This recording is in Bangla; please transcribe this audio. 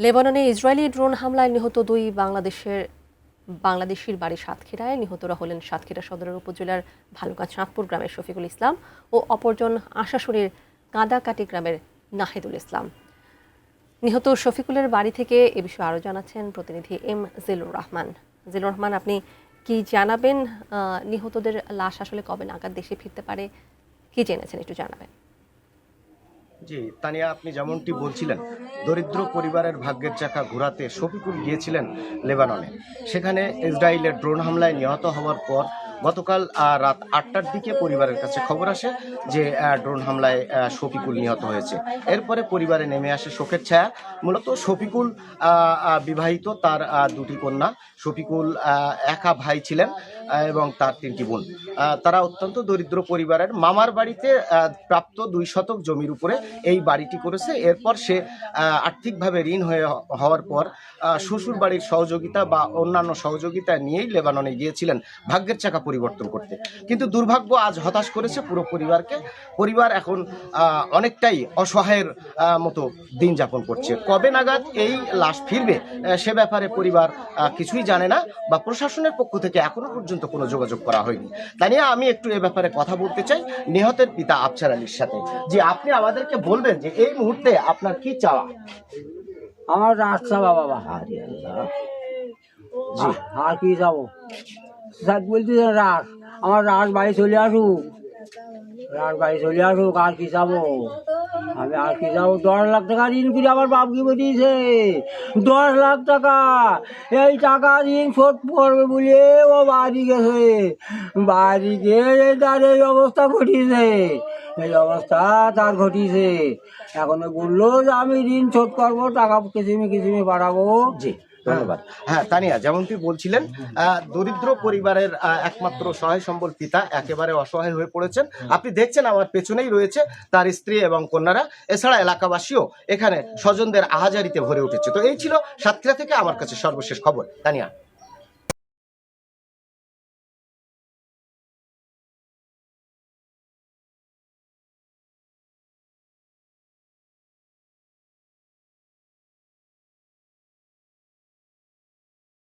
লেবাননে ইসরায়েলি ড্রোন হামলায় নিহত দুই বাংলাদেশির বাড়ি সাতক্ষীরায়। নিহতরা হলেন সাতক্ষীরা সদরের উপজেলার ভালুকা চাঁদপুর গ্রামের শফিকুল ইসলাম ও অপরজন আশাশুড়ির কাদাকাটি গ্রামের নাহিদুল ইসলাম। নিহত শফিকুলের বাড়ি থেকে এ বিষয়ে আরও জানাচ্ছেন প্রতিনিধি এম জিলুর রহমান। জিলুর রহমান, আপনি কি জানাবেন? নিহতদের লাশ আসলে কবে নাগাদ দেশে ফিরতে পারে, কি জেনেছেন একটু জানাবেন। জি তানিয়া, আপনি যেমনটি বলছিলেন, দরিদ্র পরিবারের ভাগ্যের চাকা ঘোরাতে শফিকুল গিয়েছিলেন লেবাননে। সেখানে ইসরায়েলের ড্রোন হামলায় নিহত হওয়ার পর গতকাল রাত 8টার দিকে পরিবারের কাছে খবর আসে যে ড্রোন হামলায় শফিকুল নিহত হয়েছে। এরপরে পরিবারে নেমে আসে শোকের ছায়া। মূলত শফিকুল বিবাহিত, তার দুটি কন্যা। শফিকুল একা ভাই ছিলেন এবং তার 3টি বোন। তারা অত্যন্ত দরিদ্র পরিবারের। মামার বাড়িতে প্রাপ্ত 2 শতক জমির উপরে এই বাড়িটি করেছে। এরপর সে আর্থিকভাবে ঋণ হওয়ার পর শ্বশুর বাড়ির সহযোগিতা বা অন্যান্য সহযোগিতা নিয়েই লেবাননে গিয়েছিলেন ভাগ্যের চাকা পরিবর্তন করতে। কিন্তু দুর্ভাগ্য আজ হতাশ করেছে পুরো পরিবারকে। পরিবার এখন অনেকটাই অসহায়ের মতো দিন যাপন করছে। কবে নাগাদ এই লাশ ফিরবে সে ব্যাপারে পরিবার কিছুই জানে না, বা প্রশাসনের পক্ষ থেকে এখনো পর্যন্ত কোনো যোগাযোগ করা হয়নি। তাই নিয়ে আমি একটু এ ব্যাপারে কথা বলতে চাই নিহতের পিতা আফছার আলীর সাথে। যে আপনি আমাদেরকে বলবেন যে এই মুহূর্তে আপনার কি চাওয়া? আমার রাস চাওয়া বাবা, জি আর কি যাবো বলতে রাস, আমার রাস বাড়ি চলে আসুক, রাস বাড়ি চলে আসুক, আর কি যাবো আমি, আর কি যাবো। 10 লাখ টাকা ঋণ করে আমার বাপ কি বলিয়েছে, 10 লাখ টাকা। এই টাকা ঋণ শোধ করবে বলে ও বাড়ি গেছে, বাড়ি গিয়ে তার এই অবস্থা ঘটিয়েছে, এই অবস্থা তার ঘটিয়েছে। এখন বললো যে আমি ঋণ শোধ করবো, টাকা কিসিমে বাড়াবো। জি ধন্যবাদ। হ্যাঁ তানিয়া, যেমনটি বলছিলেন, দরিদ্র পরিবারের একমাত্র সহায় সম্বল পিতা একেবারে অসহায় হয়ে পড়েছেন। আপনি দেখছেন আমার পেছনেই রয়েছে তার স্ত্রী এবং কন্যারা। এছাড়া এলাকাবাসীও এখানে স্বজনদের আহাজারিতে ভরে উঠেছে। তো এই ছিল সাতক্ষীরা থেকে আমার কাছে সর্বশেষ খবর। তানিয়া।